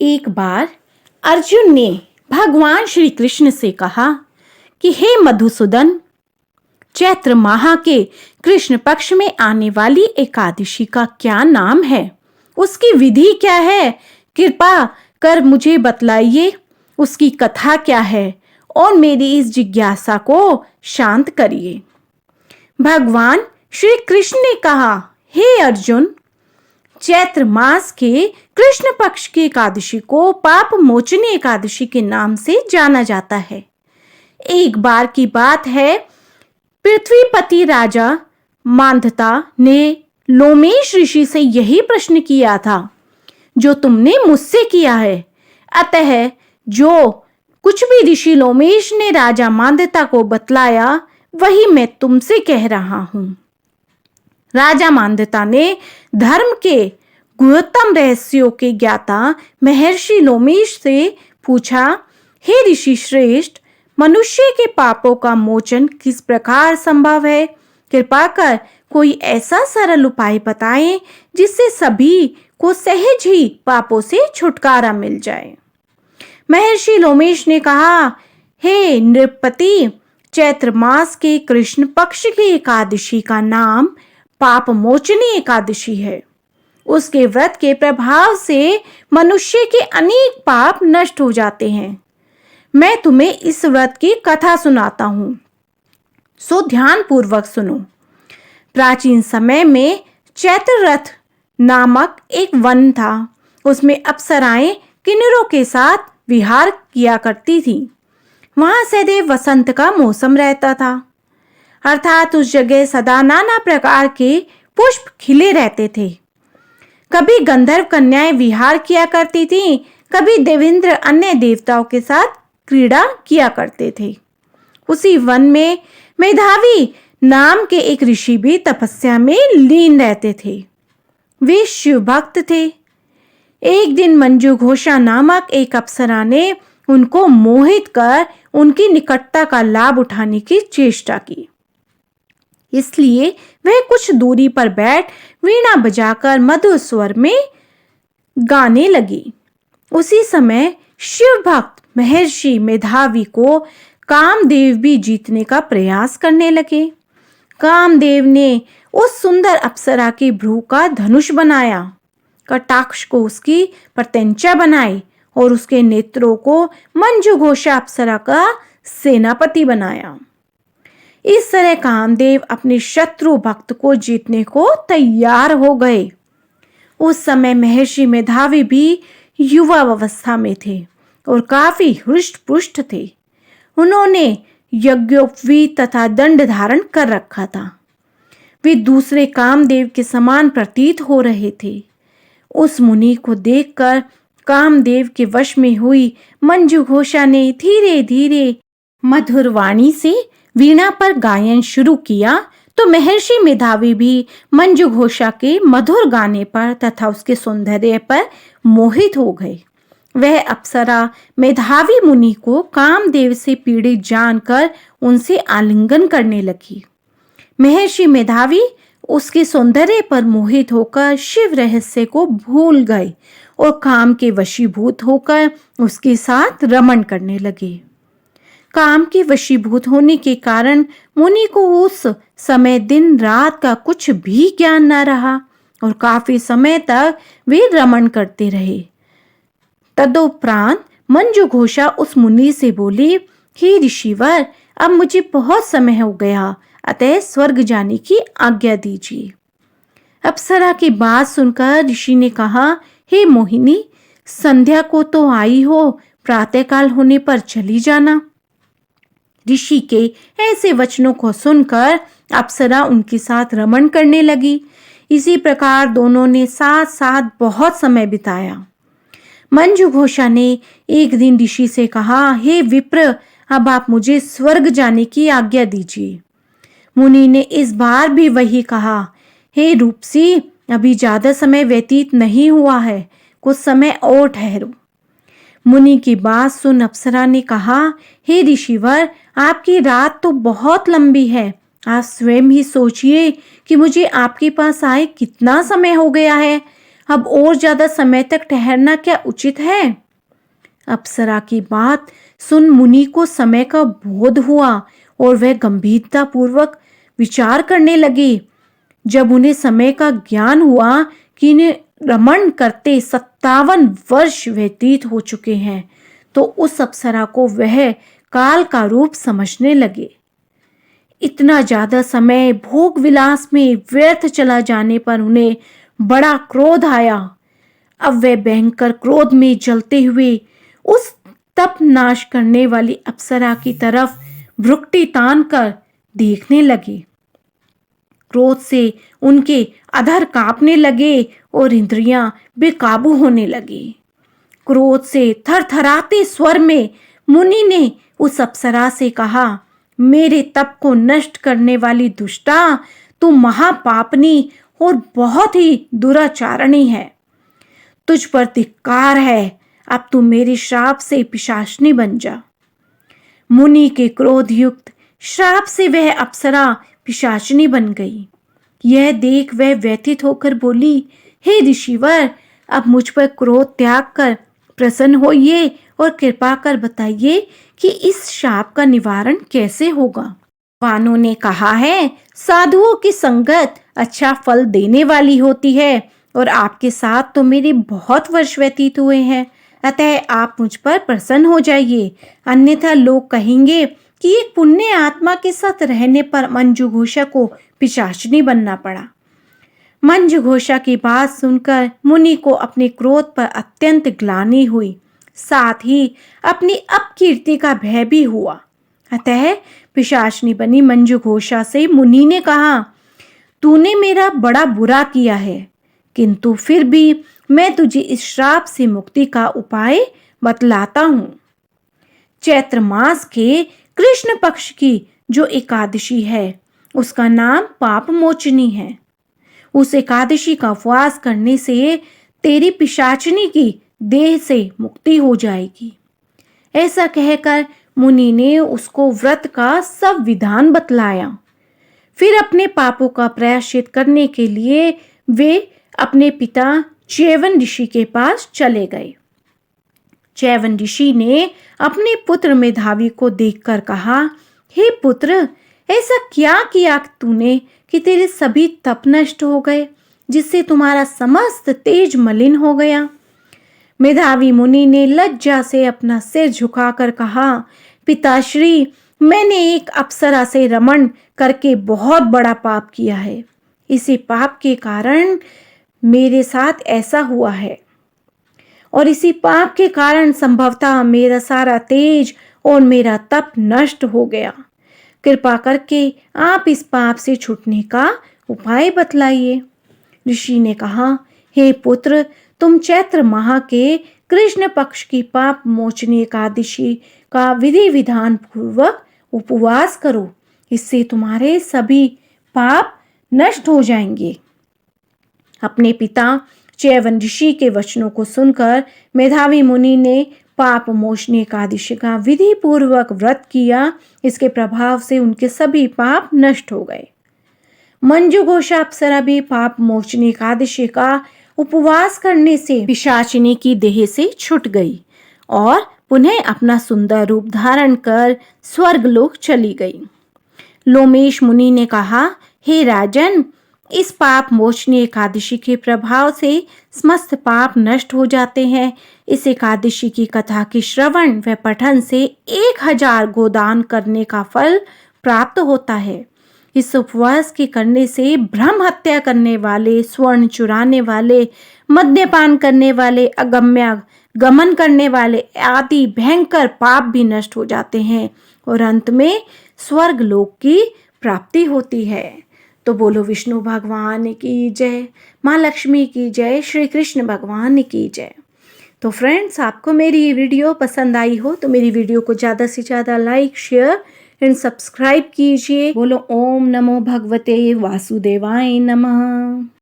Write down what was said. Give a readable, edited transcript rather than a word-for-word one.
एक बार अर्जुन ने भगवान श्री कृष्ण से कहा कि हे मधुसूदन, चैत्र माह के कृष्ण पक्ष में आने वाली एकादशी का क्या नाम है? उसकी विधि क्या है? कृपा कर मुझे बतलाइए। उसकी कथा क्या है और मेरी इस जिज्ञासा को शांत करिए। भगवान श्री कृष्ण ने कहा, हे अर्जुन, चैत्र मास के कृष्ण पक्ष की एकादशी को पाप मोचनी एकादशी के नाम से जाना जाता है। एक बार की बात है, पृथ्वीपति राजा मांधाता ने लोमेश ऋषि से यही प्रश्न किया था जो तुमने मुझसे किया है। अतः जो कुछ भी ऋषि लोमेश ने राजा मांधाता को बतलाया वही मैं तुमसे कह रहा हूं। राजा मांधाता ने धर्म के गुह्यतम रहस्यों के ज्ञाता महर्षि लोमेश से पूछा, हे ऋषि श्रेष्ठ, मनुष्य के पापों का मोचन किस प्रकार संभव है? कृपा कर कोई ऐसा सरल उपाय बताएं जिससे सभी को सहज ही पापों से छुटकारा मिल जाए। महर्षि लोमेश ने कहा, हे नृपति, चैत्र मास के कृष्ण पक्ष की एकादशी का नाम पाप मोचनी एकादशी है। उसके व्रत के प्रभाव से मनुष्य के अनेक पाप नष्ट हो जाते हैं। मैं तुम्हें इस व्रत की कथा सुनाता हूं, सो ध्यान पूर्वक सुनो। प्राचीन समय में चैत्र रथ नामक एक वन था। उसमें अप्सराएं किन्नरों के साथ विहार किया करती थी। वहां सदैव वसंत का मौसम रहता था, अर्थात उस जगह सदा नाना प्रकार के पुष्प खिले रहते थे। कभी गंधर्व कन्याएं विहार किया करती थीं, कभी देवेंद्र अन्य देवताओं के साथ क्रीड़ा किया करते थे। उसी वन में मेधावी नाम के एक ऋषि भी तपस्या में लीन रहते थे। वे शिव भक्त थे। एक दिन मंजू घोषा नामक एक अप्सरा ने उनको मोहित कर उनकी निकटता का लाभ उठाने की चेष्टा की। इसलिए वह कुछ दूरी पर बैठ वीणा बजाकर मधुर स्वर में गाने लगी। उसी समय शिव भक्त महर्षि मेधावी को कामदेव भी जीतने का प्रयास करने लगे। कामदेव ने उस सुंदर अप्सरा के भ्रू का धनुष बनाया, कटाक्ष को उसकी प्रत्यंचा बनाई और उसके नेत्रों को मंजू घोषा अप्सरा का सेनापति बनाया। इस तरह कामदेव अपने शत्रु भक्त को जीतने को तैयार हो गए। उस समय महर्षि मेधावी भी युवा अवस्था में थे और काफी हृष्ट पुष्ट थे। उन्होंने यज्ञोपवीत तथा दंड धारण कर रखा था। वे दूसरे कामदेव के समान प्रतीत हो रहे थे। उस मुनि को देखकर कामदेव के वश में हुई मंजू घोषा ने धीरे धीरे मधुर वाणी से वीणा पर गायन शुरू किया तो महर्षि मेधावी भी मंजू घोषा के मधुर गाने पर तथा उसके सौंदर्य पर मोहित हो गए। वह अप्सरा मेधावी मुनि को कामदेव से पीड़ित जानकर उनसे आलिंगन करने लगी। महर्षि मेधावी उसके सौंदर्य पर मोहित होकर शिव रहस्य को भूल गए और काम के वशीभूत होकर उसके साथ रमण करने लगे। काम के वशीभूत होने के कारण मुनि को उस समय दिन रात का कुछ भी ज्ञान न रहा और काफी समय तक वे रमण करते रहे। तदुपरांत मंजू घोषा उस मुनि से बोली, हे ऋषिवर, अब मुझे बहुत समय हो गया, अतः स्वर्ग जाने की आज्ञा दीजिए। अप्सरा की बात सुनकर ऋषि ने कहा, हे मोहिनी, संध्या को तो आई हो, प्रातःकाल होने पर चली जाना। ऋषि के ऐसे वचनों को सुनकर अप्सरा उनके साथ रमण करने लगी। इसी प्रकार दोनों ने साथ साथ बहुत समय बिताया। मंजू घोषा ने एक दिन ऋषि से कहा, हे विप्र, अब आप मुझे स्वर्ग जाने की आज्ञा दीजिए। मुनि ने इस बार भी वही कहा, हे रूपसी, अभी ज्यादा समय व्यतीत नहीं हुआ है, कुछ समय और ठहरो। मुनि की बात सुन अप्सरा ने कहा, हे ऋषिवर, आपकी रात तो बहुत लंबी है। आप स्वयं ही सोचिए कि मुझे आपके पास आए कितना समय हो गया है। अब और ज्यादा समय तक ठहरना क्या उचित है? अप्सरा की बात सुन मुनि को समय का बोध हुआ और वह गंभीरता पूर्वक विचार करने लगे। जब उन्हें समय का ज्ञान हुआ कि इन्हें रमण करते 57 वर्ष व्यतीत हो चुके हैं, तो उस अप्सरा को वह काल का रूप समझने लगे। इतना ज्यादा समय भोग विलास में व्यर्थ चला जाने पर उन्हें बड़ा क्रोध आया। अब वे भयंकर क्रोध में जलते हुए उस तप नाश करने वाली अप्सरा की तरफ भ्रुकुटी तान कर देखने लगे। क्रोध से उनके अधर कांपने लगे और इंद्रियां बेकाबू होने लगी। क्रोध से थरथराते स्वर में मुनि ने उस अप्सरा से कहा, मेरे तप को नष्ट करने वाली दुष्टा, तू महापापनी और बहुत ही दुराचारणी है। तुझ पर धिक्कार है। अब तू मेरे श्राप से पिशाचनी बन जा। मुनि के क्रोध युक्त श्राप से वह अप्सरा पिशाचनी बन गई। यह देख वह व्यथित होकर बोली, हे ऋषिवर, अब मुझ पर क्रोध त्याग कर प्रसन्न होइए और कृपा कर बताइए कि इस शाप का निवारण कैसे होगा। वानों ने कहा है, साधुओं की संगत अच्छा फल देने वाली होती है और आपके साथ तो मेरे बहुत वर्ष व्यतीत हुए हैं, अतः आप मुझ पर प्रसन्न हो जाइए, अन्यथा लोग कहेंगे कि एक पुण्य आत्मा के साथ रहने पर मंजुघोषा को पिशाचनी बनना पड़ा। मंजुघोषा की बात सुनकर मुनि को अपने क्रोध पर अत्यंत ग्लानि हुई, साथ ही अपनी अपकीर्ति का भय भी हुआ। अतः पिशाचनी बनी मंजुघोषा से मुनि ने कहा, तूने मेरा बड़ा बुरा किया है, किंतु फिर भी मैं तुझे इस श्राप से मुक्ति का उपाय बतलाता हूँ। चैत्र मास के कृष्ण पक्ष की जो एकादशी है, उसका नाम पाप मोचनी है। उस एकादशी का उपवास करने से तेरी पिशाचनी की देह से मुक्ति हो जाएगी। ऐसा कहकर मुनि ने उसको व्रत का सब विधान बतलाया। फिर अपने पापों का प्रायश्चित करने के लिए वे अपने पिता च्यवन ऋषि के पास चले गए। च्यवन ऋषि ने अपने पुत्र मेधावी को देखकर कहा, हे पुत्र, ऐसा क्या किया तूने कि तेरे सभी तप नष्ट हो गए, जिससे तुम्हारा समस्त तेज मलिन हो गया। मेधावी मुनि ने लज्जा से अपना सिर झुकाकर कहा, पिताश्री, मैंने एक अप्सरा से रमण करके बहुत बड़ा पाप किया है। इसी पाप के कारण मेरे साथ ऐसा हुआ है और इसी पाप के कारण संभवतः मेरा सारा तेज और मेरा तप नष्ट हो गया। कृपा करके आप इस पाप से छूटने का उपाय बतलाइए। ऋषि ने कहा, हे पुत्र, तुम चैत्र माह के कृष्ण पक्ष की पाप मोचनी एकादशी का विधि विधान पूर्वक उपवास करो, इससे तुम्हारे सभी पाप नष्ट हो जाएंगे। अपने पिता च्यवन ऋषि के वचनों को सुनकर मेधावी मुनि ने पाप मोचनी एकादशी का विधि पूर्वक व्रत किया। इसके प्रभाव से उनके सभी पाप नष्ट हो गए। मंजुघोषा अप्सरा भी पाप मोचनी एकादशी का उपवास करने से पिशाचिनी की देह से छूट गई और पुनः अपना सुंदर रूप धारण कर स्वर्गलोक चली गई। लोमेश मुनि ने कहा, हे राजन, इस पाप मोचनी एकादशी के प्रभाव से समस्त पाप नष्ट हो जाते हैं। इस एकादशी की कथा के श्रवण व पठन से 1000 गोदान करने का फल प्राप्त होता है। इस उपवास के करने से ब्रह्म हत्या करने वाले, स्वर्ण चुराने वाले, मद्यपान करने वाले, अगम्य गमन करने वाले आदि भयंकर पाप भी नष्ट हो जाते हैं और अंत में स्वर्ग लोक की प्राप्ति होती है। तो बोलो विष्णु भगवान की जय, माँ लक्ष्मी की जय, श्री कृष्ण भगवान की जय। तो फ्रेंड्स, आपको मेरी ये वीडियो पसंद आई हो तो मेरी वीडियो को ज़्यादा से ज़्यादा लाइक, शेयर एंड सब्सक्राइब कीजिए। बोलो ओम नमो भगवते वासुदेवाय नमः।